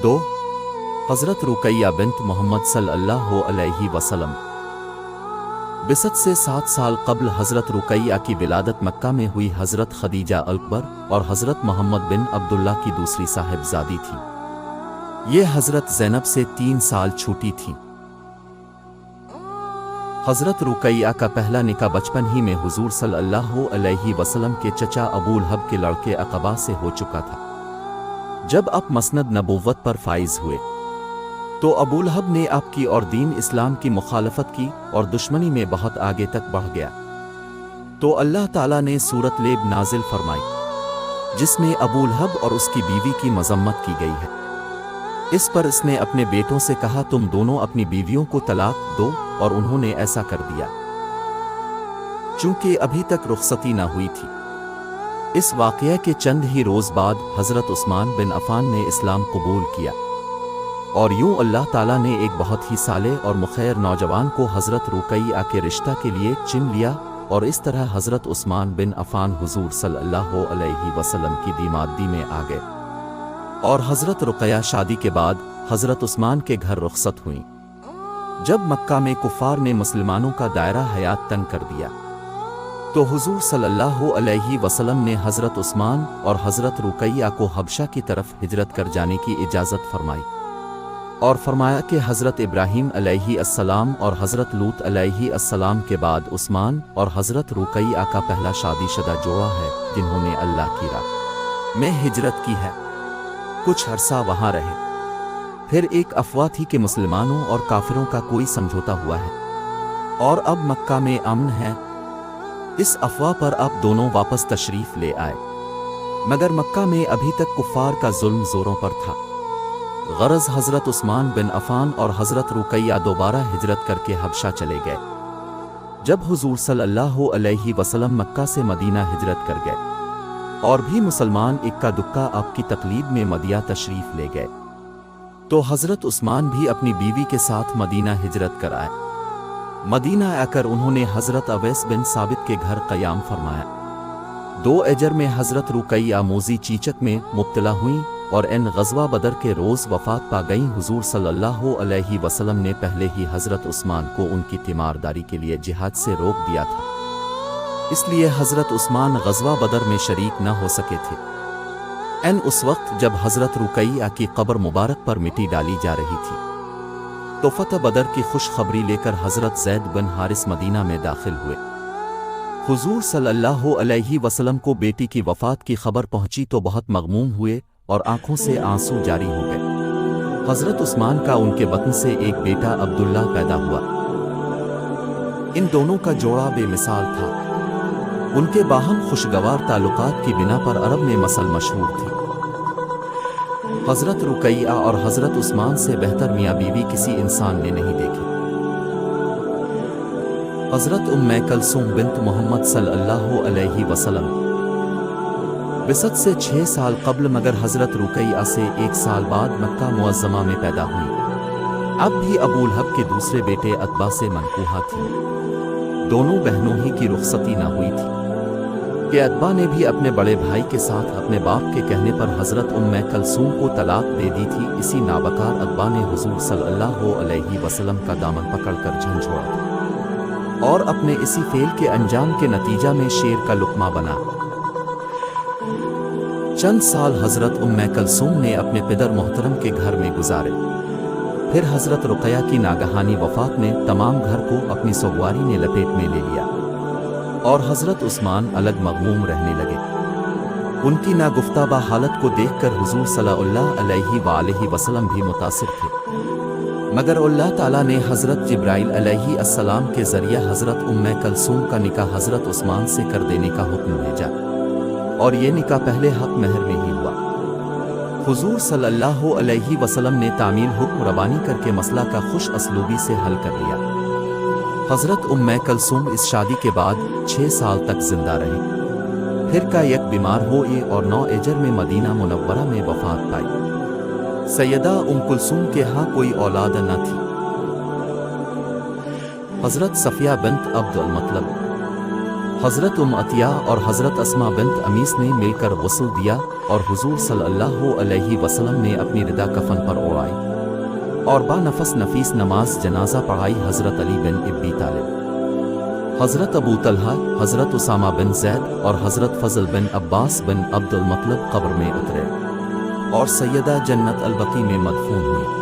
2. हज़रत रुकैया बिन्त मोहम्मद सल्लल्लाहु अलैहि वसल्लम। बिसत से 7 साल कबल हज़रत रुकैया की विलादत मक्का में हुई। हज़रत खदीजा अकबर और हज़रत मोहम्मद बिन अब्दुल्ला की दूसरी साहिबजादी थी। ये हज़रत ज़ैनब से 3 साल छोटी थी। हज़रत रुकैया का पहला निकाह बचपन ही में हुजूर सल्लल्लाहु अलैहि वसल्लम के चचा अबू लहब के लड़के अक़बा से हो चुका था। जब आप मसनद नबुव्वत पर फाइज हुए तो अबू लहब ने आपकी और दीन इस्लाम की मुखालफत की और दुश्मनी में बहुत आगे तक बढ़ गया। तो अल्लाह ताला ने सूरत लेब नाजिल फरमाई जिसमें अबू लहब और उसकी बीवी की मजम्मत की गई है। इस पर इसने अपने बेटों से कहा, तुम दोनों अपनी बीवियों को तलाक दो, और उन्होंने ऐसा कर दिया चूंकि अभी तक रुखसती ना हुई थी। इस वाक़या के चंद ही रोज़ बाद हज़रत उस्मान बिन अफ़ान ने इस्लाम कबूल किया और यूं अल्लाह ताला ने एक बहुत ही साले और मुखैर नौजवान को हज़रत रुकैया के रिश्ता के लिए चुन लिया। और इस तरह हज़रत उस्मान बिन अफ़ान हुजूर सल्लल्लाहु अलैहि वसल्लम की दीमादी में आ गए और हज़रत रुकैया शादी के बाद हज़रत उस्मान के घर रुखसत हुई। जब मक्का में कुफ़ार ने मुसलमानों का दायरा हयात तंग कर दिया तो हुजूर सल्लल्लाहु अलैहि वसल्लम ने हज़रत उस्मान और हज़रत रुकैया को हबशा की तरफ हिजरत कर जाने की इजाज़त फरमाई और फरमाया कि हज़रत इब्राहीम अलैहि अस्सलाम और हज़रत लूत अलैहि अस्सलाम के बाद उस्मान और हज़रत रुकैया का पहला शादीशुदा जोड़ा है जिन्होंने अल्लाह की राह में हिजरत की है। कुछ अरसा वहाँ रहे, फिर एक अफवाह थी कि मुसलमानों और काफिरों का कोई समझौता हुआ है और अब मक्का में अमन है। इस अफवाह पर अब दोनों वापस तशरीफ ले आए, मगर मक्का में अभी तक कुफ़ार का जुल्म जोरों पर था। गरज हज़रत उस्मान बिन अफ़ान और हज़रत रुकैया दोबारा हिजरत करके हबशा चले गए। जब हुजूर सल्लल्लाहु अलैहि वसल्लम मक्का से मदीना हिजरत कर गए और भी मुसलमान इक्का दुक्का आपकी तकलीब में मदिया तशरीफ ले गए तो हज़रत उस्मान भी अपनी बीवी के साथ मदीना हिजरत कर आए। मदीना आकर उन्होंने हज़रत अवैस बिन साबित के घर क़याम फरमाया। 2 अजर में हज़रत रुकैया मोज़ी चीचक में मुब्तला हुई और इन ग़ज़वा बदर के रोज़ वफ़ात पा गईं। हुजूर सल्लल्लाहु अलैहि वसल्लम ने पहले ही हज़रत उस्मान को उनकी तीमारदारी के लिए जिहाद से रोक दिया था, इसलिए हज़रत उस्मान ग़ज़वा बदर में शरीक न हो सके थे। उस वक्त जब हज़रत रुकैया की कब्र मुबारक पर मिट्टी डाली जा रही थी तो फ़तह बदर की खुशखबरी लेकर हज़रत ज़ैद बिन हारिस मदीना में दाखिल हुए। हुजूर सल्लल्लाहु अलैहि वसल्लम को बेटी की वफ़ात की खबर पहुंची तो बहुत मग़मूम हुए और आंखों से आंसू जारी हो गए। हज़रत उस्मान का उनके बतन से एक बेटा अब्दुल्ला पैदा हुआ। इन दोनों का जोड़ा बेमिसाल था। उनके बाहम खुशगवार ताल्लुकात की बिना पर अरब में मसल मशहूर थी। हज़रत रुकैया और हज़रत उस्मान से बेहतर मियाँ बीवी किसी इंसान ने नहीं देखी। हज़रत उम्मे कलसूम बिन्त मोहम्मद सल्लल्लाहु अलैहि वसल्लम बिसत से 6 साल कबल मगर हज़रत रुकैया से 1 साल बाद मक्का मुअज़्ज़मा में पैदा हुई। अब भी अबू लहब के दूसरे बेटे अतबा से मनकूहा थी। दोनों बहनों ही की रुखसती न हुई थी कि अतबा ने भी अपने बड़े भाई के साथ अपने बाप के कहने पर हज़रत उम्मे कलसूम को तलाक दे दी थी। इसी नाबकार अतबा ने हुजूर सल्लल्लाहु अलैहि वसल्लम का दामन पकड़कर झंझोड़ा था और अपने इसी फेल के अंजाम के नतीजा में शेर का लुक़मा बना। चंद साल हज़रत उम्मे कलसूम ने अपने पिदर मोहतरम के घर में गुजारे। फिर हज़रत रुकैया की नागहानी वफ़ात ने तमाम घर को अपनी सोगवारी ने लपेट में ले लिया और हज़रत उस्मान अलग मग़मूम रहने लगे। उनकी नागुफ्ताबा हालत को देखकर हुजूर सल्लल्लाहु अलैहि वसल्लम भी मुतासिर थे, मगर अल्लाह ताला ने हज़रत जिब्राइल अलैहि अस्सलाम के ज़रिए हज़रत उम्मे कलसूम का निकाह हज़रत उस्मान से कर देने का हुक्म भेजा और ये निकाह पहले हक महर में ही हुआ। हुजूर सल्लल्लाहु अलैहि वसल्लम ने तामील हुक्म रबानी करके मसला का खुश असलूबी से हल कर लिया। हज़रत उम्मे कलसूम इस शादी के बाद 6 साल तक जिंदा रहे। फिर का एक बीमार हुए और 9 अजर में मदीना मुनव्वरा में वफ़ात पाई। सैयदा कुलसूम के यहाँ कोई औलाद न थी। हज़रत सफ़िया बिन्त अब्दुल मतलब حضرت عطیہ اور حضرت اسما بنت امیس نے مل کر غسل دیا اور حضور صلی اللہ علیہ وسلم نے اپنی ردا کفن پر اوڑھائی اور با نفس نفیس نماز جنازہ پڑھائی حضرت علی بن ابی طالب، حضرت ابو طلحہ، حضرت اسامہ بن زید اور حضرت فضل بن عباس بن عبد المطلب قبر میں اترے اور سیدہ جنت البقیع میں مدفون ہوئی۔